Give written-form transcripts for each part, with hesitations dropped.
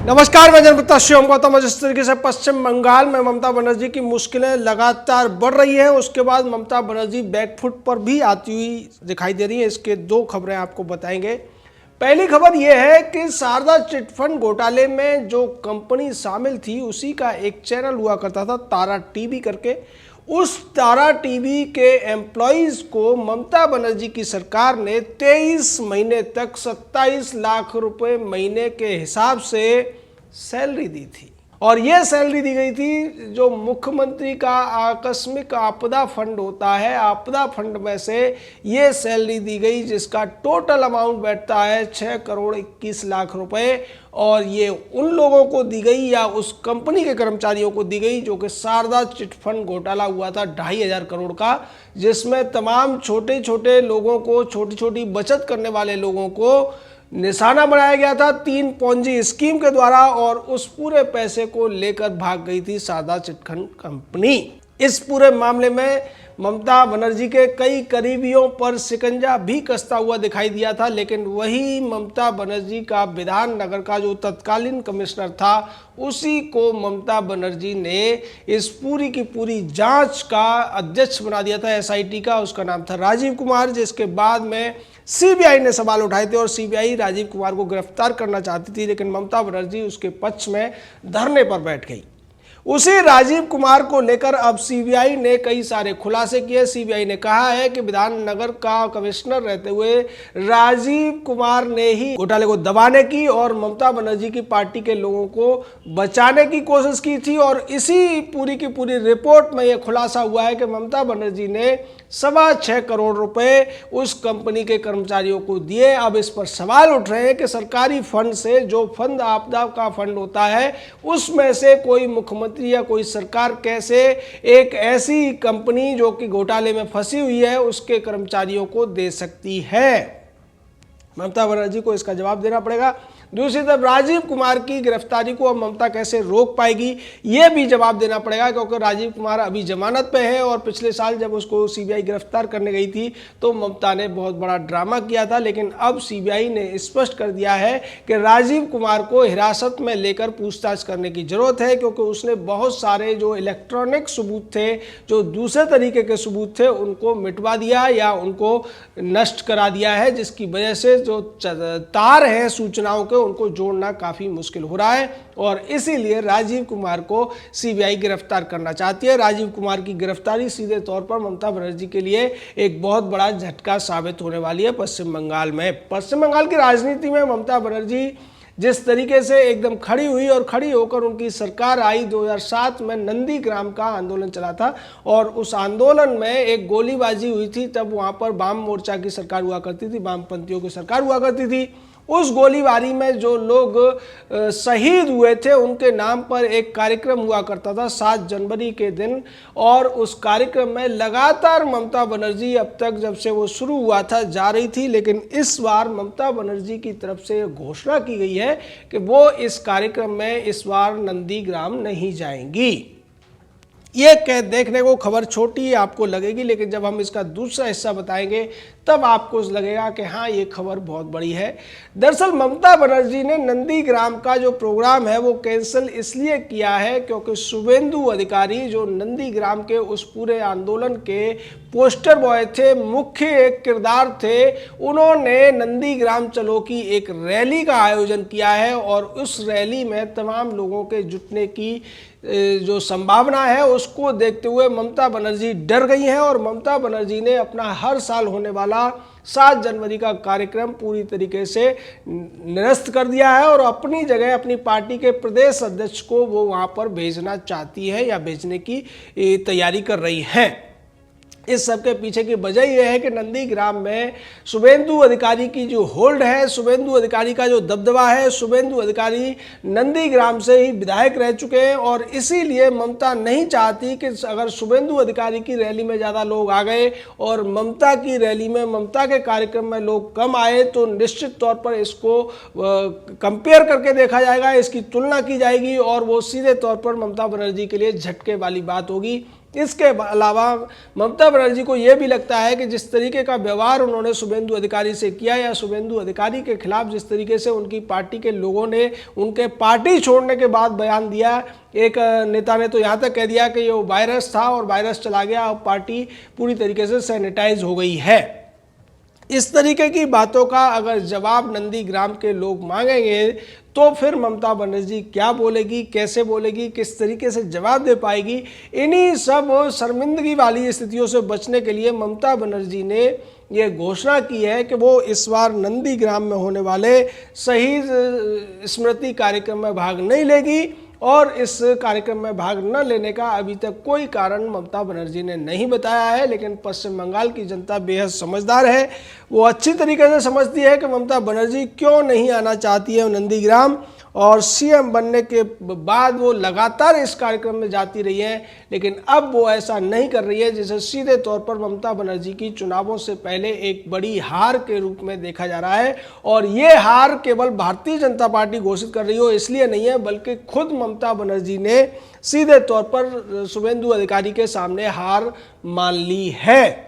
नमस्कार, मैं जनप्रता शिवम गौतम। जिस तरीके से पश्चिम बंगाल में ममता बनर्जी की मुश्किलें लगातार बढ़ रही हैं, उसके बाद ममता बनर्जी बैकफुट पर भी आती हुई दिखाई दे रही है। इसके दो खबरें आपको बताएंगे। पहली खबर यह है कि शारदा चिटफंड घोटाले में जो कंपनी शामिल थी उसी का एक चैनल हुआ करता था तारा टीवी करके। उस तारा टीवी के एम्प्लॉइज को ममता बनर्जी की सरकार ने 23 महीने तक 27 लाख रुपए महीने के हिसाब से सैलरी दी थी। और यह सैलरी दी गई थी जो मुख्यमंत्री का आकस्मिक आपदा फंड होता है, आपदा फंड में से ये सैलरी दी गई, जिसका टोटल अमाउंट बैठता है 6 करोड़ 21 लाख रुपए। और ये उन लोगों को दी गई या उस कंपनी के कर्मचारियों को दी गई जो कि शारदा चिटफंड घोटाला हुआ था 2,500 करोड़ का, जिसमें तमाम छोटे छोटे लोगों को, छोटी छोटी बचत करने वाले लोगों को निशाना बनाया गया था 3 पॉन्जी स्कीम के द्वारा। और उस पूरे पैसे को लेकर भाग गई थी शारदा चिटफंड कंपनी। इस पूरे मामले में ममता बनर्जी के कई करीबियों पर शिकंजा भी कसता हुआ दिखाई दिया था, लेकिन वही ममता बनर्जी का विधान नगर का जो तत्कालीन कमिश्नर था, उसी को ममता बनर्जी ने इस पूरी की पूरी जांच का अध्यक्ष बना दिया था एसआईटी का। उसका नाम था राजीव कुमार, जिसके बाद में सीबीआई ने सवाल उठाए थे और सीबीआई राजीव कुमार को गिरफ्तार करना चाहती थी, लेकिन ममता बनर्जी उसके पक्ष में धरने पर बैठ गई। उसी राजीव कुमार को लेकर अब सीबीआई ने कई सारे खुलासे किए। सीबीआई ने कहा है कि विधाननगर का कमिश्नर रहते हुए राजीव कुमार ने ही घोटाले को दबाने की और ममता बनर्जी की पार्टी के लोगों को बचाने की कोशिश की थी। और इसी पूरी की पूरी रिपोर्ट में यह खुलासा हुआ है कि ममता बनर्जी ने 6.25 करोड़ रुपए उस कंपनी के कर्मचारियों को दिए। अब इस पर सवाल उठ रहे हैं कि सरकारी फंड से, जो फंड आपदा का फंड होता है, उसमें से कोई मुख्यमंत्री या कोई सरकार कैसे एक ऐसी कंपनी जो कि घोटाले में फंसी हुई है उसके कर्मचारियों को दे सकती है। ममता बनर्जी को इसका जवाब देना पड़ेगा। दूसरी तरफ राजीव कुमार की गिरफ्तारी को अब ममता कैसे रोक पाएगी, यह भी जवाब देना पड़ेगा, क्योंकि राजीव कुमार अभी जमानत पे है। और पिछले साल जब उसको सीबीआई गिरफ्तार करने गई थी तो ममता ने बहुत बड़ा ड्रामा किया था, लेकिन अब सीबीआई ने स्पष्ट कर दिया है कि राजीव कुमार को हिरासत में लेकर पूछताछ करने की जरूरत है, क्योंकि उसने बहुत सारे जो इलेक्ट्रॉनिक सबूत थे, जो दूसरे तरीके के सबूत थे, उनको मिटवा दिया या उनको नष्ट करा दिया है, जिसकी वजह से जो तार हैं सूचनाओं के, उनको जोड़ना काफी मुश्किल हो रहा है। और इसीलिए राजीव कुमार को सीबीआई गिरफ्तार करना चाहती है। राजीव कुमार की गिरफ्तारी सीधे तौर पर ममता बनर्जी के लिए एक बहुत बड़ा झटका साबित होने वाली है पश्चिम बंगाल में। पश्चिम बंगाल की राजनीति में ममता बनर्जी जिस तरीके से एकदम खड़ी हुई और खड़ी होकर उनकी सरकार आई, 2007 में नंदीग्राम का आंदोलन चला था और उस आंदोलन में एक गोलीबाजी हुई थी। तब वहां पर वाम मोर्चा की सरकार हुआ करती थी, वामपंथियों की सरकार हुआ करती थी। उस गोलीबारी में जो लोग शहीद हुए थे उनके नाम पर एक कार्यक्रम हुआ करता था 7 जनवरी के दिन। और उस कार्यक्रम में लगातार ममता बनर्जी अब तक जब से वो शुरू हुआ था जा रही थी, लेकिन इस बार ममता बनर्जी की तरफ से घोषणा की गई है कि वो इस कार्यक्रम में इस बार नंदीग्राम नहीं जाएंगी। ये देखने को खबर छोटी आपको लगेगी, लेकिन जब हम इसका दूसरा हिस्सा बताएंगे तब आपको लगेगा कि हाँ, ये खबर बहुत बड़ी है। दरअसल ममता बनर्जी ने नंदीग्राम का जो प्रोग्राम है वो कैंसिल इसलिए किया है क्योंकि शुभेंदु अधिकारी, जो नंदीग्राम के उस पूरे आंदोलन के पोस्टर बॉय थे, मुख्य एक किरदार थे, उन्होंने नंदीग्राम चलो की एक रैली का आयोजन किया है। और उस रैली में तमाम लोगों के जुटने की जो संभावना है उसको देखते हुए ममता बनर्जी डर गई हैं और ममता बनर्जी ने अपना हर साल होने वाला 7 जनवरी का कार्यक्रम पूरी तरीके से निरस्त कर दिया है और अपनी जगह अपनी पार्टी के प्रदेश अध्यक्ष को वो वहां पर भेजना चाहती है या भेजने की तैयारी कर रही है। इस सब के पीछे की वजह यह है कि नंदीग्राम में शुभेंदु अधिकारी की जो होल्ड है, शुभेंदु अधिकारी का जो दबदबा है, शुभेंदु अधिकारी नंदीग्राम से ही विधायक रह चुके हैं और इसीलिए ममता नहीं चाहती कि अगर शुभेंदु अधिकारी की रैली में ज़्यादा लोग आ गए और ममता की रैली में, ममता के कार्यक्रम में लोग कम आए तो निश्चित तौर पर इसको कंपेयर करके देखा जाएगा, इसकी तुलना की जाएगी और वो सीधे तौर पर ममता बनर्जी के लिए झटके वाली बात होगी। इसके अलावा ममता बनर्जी को यह भी लगता है कि जिस तरीके का व्यवहार उन्होंने शुभेंदु अधिकारी से किया या शुभेंदु अधिकारी के खिलाफ जिस तरीके से उनकी पार्टी के लोगों ने उनके पार्टी छोड़ने के बाद बयान दिया, एक नेता ने तो यहाँ तक कह दिया कि ये वायरस था और वायरस चला गया, अब पार्टी पूरी तरीके से सैनिटाइज हो गई है। इस तरीके की बातों का अगर जवाब नंदीग्राम के लोग मांगेंगे तो फिर ममता बनर्जी क्या बोलेगी, कैसे बोलेगी, किस तरीके से जवाब दे पाएगी। इन्हीं सब शर्मिंदगी वाली स्थितियों से बचने के लिए ममता बनर्जी ने ये घोषणा की है कि वो इस बार नंदीग्राम में होने वाले शहीद स्मृति कार्यक्रम में भाग नहीं लेगी और इस कार्यक्रम में भाग न लेने का अभी तक कोई कारण ममता बनर्जी ने नहीं बताया है। लेकिन पश्चिम बंगाल की जनता बेहद समझदार है, वो अच्छी तरीके से समझती है कि ममता बनर्जी क्यों नहीं आना चाहती है नंदीग्राम, और सीएम बनने के बाद वो लगातार इस कार्यक्रम में जाती रही है, लेकिन अब वो ऐसा नहीं कर रही है, जिसे सीधे तौर पर ममता बनर्जी की चुनावों से पहले एक बड़ी हार के रूप में देखा जा रहा है। और ये हार केवल भारतीय जनता पार्टी घोषित कर रही हो इसलिए नहीं है, बल्कि खुद ममता बनर्जी ने सीधे तौर पर शुभेंदु अधिकारी के सामने हार मान ली है।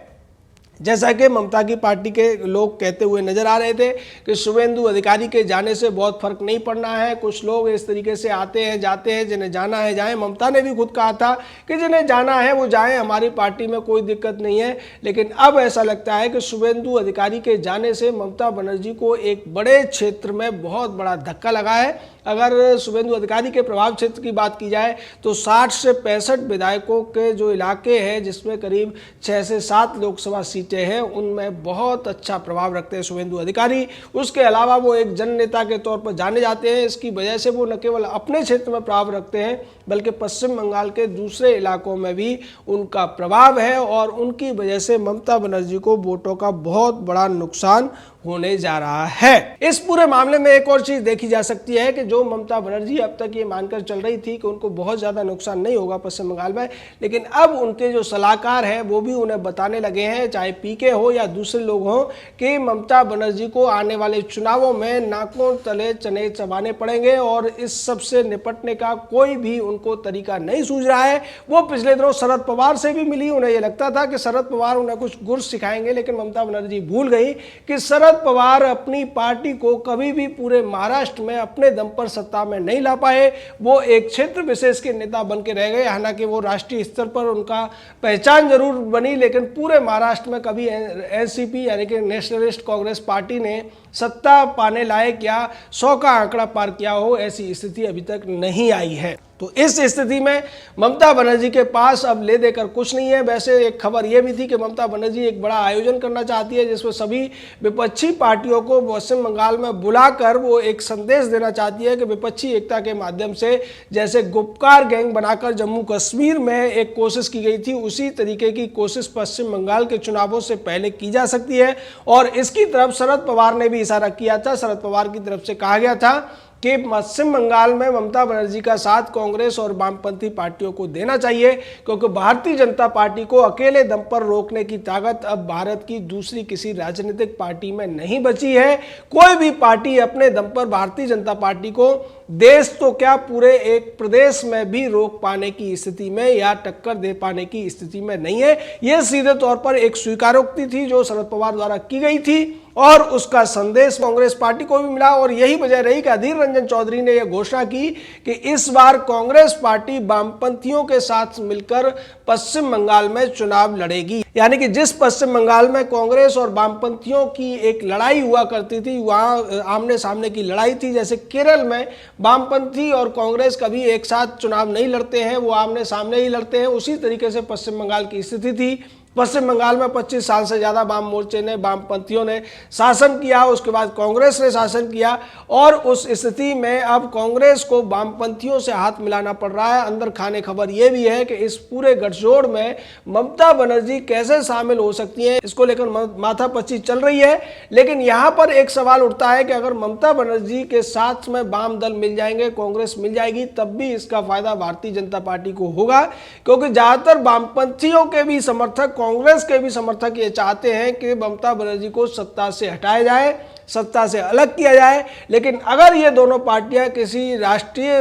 जैसा कि ममता की पार्टी के लोग कहते हुए नजर आ रहे थे कि शुभेंदु अधिकारी के जाने से बहुत फर्क नहीं पड़ना है, कुछ लोग इस तरीके से आते हैं जाते हैं, जिन्हें जाना है जाएं। ममता ने भी खुद कहा था कि जिन्हें जाना है वो जाएं, हमारी पार्टी में कोई दिक्कत नहीं है। लेकिन अब ऐसा लगता है कि शुभेंदु अधिकारी के जाने से ममता बनर्जी को एक बड़े क्षेत्र में बहुत बड़ा धक्का लगा है। अगर शुभेंदु अधिकारी के प्रभाव क्षेत्र की बात की जाए तो 60 से 65 विधायकों के जो इलाके हैं, जिसमें करीब 6 से 7 लोकसभा सीटें हैं, उनमें बहुत अच्छा प्रभाव रखते हैं शुभेंदु अधिकारी। उसके अलावा वो एक जन नेता के तौर पर जाने जाते हैं। इसकी वजह से वो न केवल अपने क्षेत्र में प्रभाव रखते हैं, बल्कि पश्चिम बंगाल के दूसरे इलाकों में भी उनका प्रभाव है, और उनकी वजह से ममता बनर्जी को वोटों का बहुत बड़ा नुकसान होने जा रहा है। इस पूरे मामले में एक और चीज देखी जा सकती है कि जो ममता बनर्जी अब तक ये मानकर चल रही थी कि उनको बहुत ज्यादा नुकसान नहीं होगा पश्चिम बंगाल में, लेकिन अब उनके जो सलाहकार हैं वो भी उन्हें बताने लगे हैं, चाहे पीके हो या दूसरे लोग हों, कि ममता बनर्जी को आने वाले चुनावों में नाकों तले चने चबाने पड़ेंगे और इस सब से निपटने का कोई भी उनको तरीका नहीं सूझ रहा है। वो पिछले दिनों शरद पवार से भी मिली, उन्हें यह लगता था कि शरद पवार उन्हें कुछ गुर सिखाएंगे, लेकिन ममता बनर्जी भूल गई कि शरद पवार अपनी पार्टी को कभी भी पूरे महाराष्ट्र में अपने दम पर सत्ता में नहीं ला पाए। वो एक क्षेत्र विशेष के नेता बन के रह गए। हालांकि वो राष्ट्रीय स्तर पर उनका पहचान जरूर बनी, लेकिन पूरे महाराष्ट्र में कभी एनसीपी यानी कि नेशनलिस्ट कांग्रेस पार्टी ने सत्ता पाने लायक या 100 का आंकड़ा पार किया हो, ऐसी स्थिति अभी तक नहीं आई है। तो इस स्थिति में ममता बनर्जी के पास अब ले देकर कुछ नहीं है। वैसे एक खबर यह भी थी कि ममता बनर्जी एक बड़ा आयोजन करना चाहती है, जिसमें सभी विपक्षी पार्टियों को पश्चिम बंगाल में बुलाकर वो एक संदेश देना चाहती है कि विपक्षी एकता के माध्यम से जैसे गुपकार गैंग बनाकर जम्मू कश्मीर में एक कोशिश की गई थी, उसी तरीके की कोशिश पश्चिम बंगाल के चुनावों से पहले की जा सकती है। और इसकी तरफ शरद पवार ने भी इशारा किया था। शरद पवार की तरफ से कहा गया था कि पश्चिम बंगाल में ममता बनर्जी का साथ कांग्रेस और वामपंथी पार्टियों को देना चाहिए, क्योंकि भारतीय जनता पार्टी को अकेले दम पर रोकने की ताकत अब भारत की दूसरी किसी राजनीतिक पार्टी में नहीं बची है। कोई भी पार्टी अपने दम पर भारतीय जनता पार्टी को देश तो क्या पूरे एक प्रदेश में भी रोक पाने की स्थिति में या टक्कर दे पाने की स्थिति में नहीं है। यह सीधे तौर पर एक स्वीकारोक्ति थी जो शरद पवार द्वारा की गई थी, और उसका संदेश कांग्रेस पार्टी को भी मिला। और यही वजह रही कि अधीर रंजन चौधरी ने यह घोषणा की कि इस बार कांग्रेस पार्टी वामपंथियों के साथ मिलकर पश्चिम बंगाल में चुनाव लड़ेगी। यानी कि जिस पश्चिम बंगाल में कांग्रेस और वामपंथियों की एक लड़ाई हुआ करती थी, वहां आमने सामने की लड़ाई थी। जैसे केरल में वामपंथी और कांग्रेस कभी एक साथ चुनाव नहीं लड़ते हैं, वो आमने सामने ही लड़ते हैं, उसी तरीके से पश्चिम बंगाल की स्थिति थी। पश्चिम बंगाल में 25 साल से ज़्यादा वाम मोर्चे ने, वामपंथियों ने शासन किया, उसके बाद कांग्रेस ने शासन किया, और उस स्थिति में अब कांग्रेस को वामपंथियों से हाथ मिलाना पड़ रहा है। अंदर खाने खबर यह भी है कि इस पूरे गठजोड़ में ममता बनर्जी कैसे शामिल हो सकती हैं, इसको लेकर माथापच्ची चल रही है। लेकिन यहाँ पर एक सवाल उठता है कि अगर ममता बनर्जी के साथ में वाम दल मिल जाएंगे, कांग्रेस मिल जाएगी, तब भी इसका फायदा भारतीय जनता पार्टी को होगा, क्योंकि ज़्यादातर वामपंथियों के भी समर्थक, कांग्रेस के भी समर्थक ये चाहते हैं कि ममता बनर्जी को सत्ता से हटाया जाए, सत्ता से अलग किया जाए। लेकिन अगर ये दोनों पार्टियां किसी राष्ट्रीय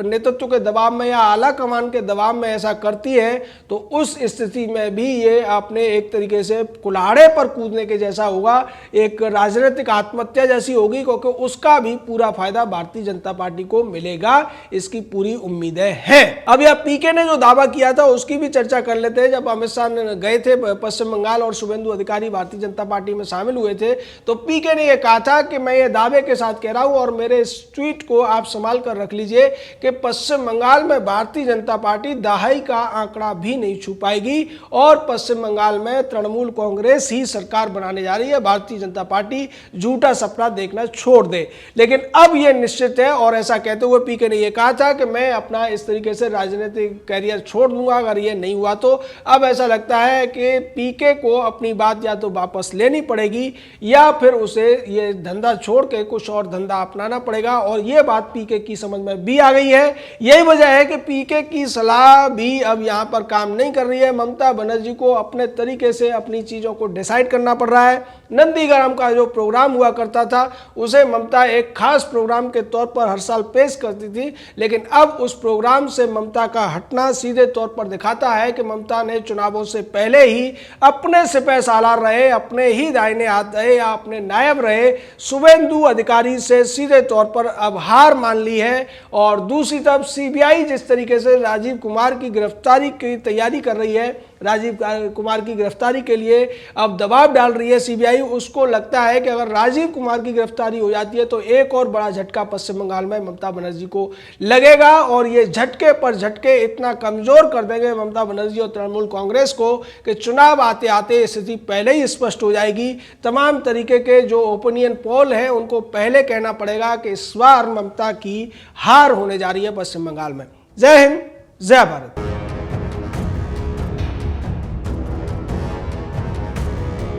नेतृत्व के दबाव में या आला कमान के दबाव में ऐसा करती है तो उस स्थिति में भी ये आपने एक तरीके से कुल्हाड़े पर कूदने के जैसा होगा, एक राजनीतिक आत्महत्या जैसी होगी, क्योंकि उसका भी पूरा फायदा भारतीय जनता पार्टी को मिलेगा, इसकी पूरी उम्मीदें हैं। अब यह पीके ने जो दावा किया था उसकी भी चर्चा कर लेते हैं। जब अमित शाह गए थे पश्चिम बंगाल और शुभेंदु अधिकारी भारतीय जनता पार्टी में शामिल हुए थे तो पीके ने यह कहा था कि मैं ये दावे के साथ कह रहा हूं और मेरे इस ट्वीट को आप संभाल कर रख लीजिए कि पश्चिम बंगाल में भारतीय जनता पार्टी दहाई का आंकड़ा भी नहीं छू पाएगी और पश्चिम बंगाल में तृणमूल कांग्रेस ही सरकार बनाने जा रही है, भारतीय जनता पार्टी झूठा सपना देखना छोड़ दे। लेकिन अब यह निश्चित है और ऐसा कहते हुए पीके ने यह कहा था कि मैं अपना इस तरीके से राजनीतिक कैरियर छोड़ दूंगा अगर यह नहीं हुआ तो। अब ऐसा लगता है कि पीके को अपनी बात या तो वापस लेनी पड़ेगी या फिर उसे यह धंधा छोड़ के कुछ और धंधा अपनाना पड़ेगा और यह बात पीके की समझ में भी आ गई है। यही वजह है कि पीके की सलाह भी अब यहां पर काम नहीं कर रही है। ममता बनर्जी को अपने तरीके से अपनी चीजों को डिसाइड करना पड़ रहा है। नंदीग्राम का जो प्रोग्राम हुआ करता था उसे ममता एक खास प्रोग्राम के तौर पर हर साल पेश करती थी, लेकिन अब उस प्रोग्राम से ममता का हटना सीधे तौर पर दिखाता है कि ममता ने चुनावों से पहले ही अपने सिपह सालार रहे, अपने ही दाहिने हाथ रहे या अपने नायब रहे शुभेंदु अधिकारी से सीधे तौर पर अब हार मान ली है। और दूसरी तरफ सीबीआई जिस तरीके से राजीव कुमार की गिरफ्तारी की तैयारी कर रही है, राजीव कुमार की गिरफ्तारी के लिए अब दबाव डाल रही है सीबीआई, उसको लगता है कि अगर राजीव कुमार की गिरफ्तारी हो जाती है तो एक और बड़ा झटका पश्चिम बंगाल में ममता बनर्जी को लगेगा और ये झटके पर झटके इतना कमजोर कर देंगे ममता बनर्जी और तृणमूल कांग्रेस को कि चुनाव आते आते स्थिति पहले ही स्पष्ट हो जाएगी। तमाम तरीके के जो ओपिनियन पोल हैं उनको पहले कहना पड़ेगा कि इस बार ममता की हार होने जा रही है पश्चिम बंगाल में। जय हिंद, जय भारत।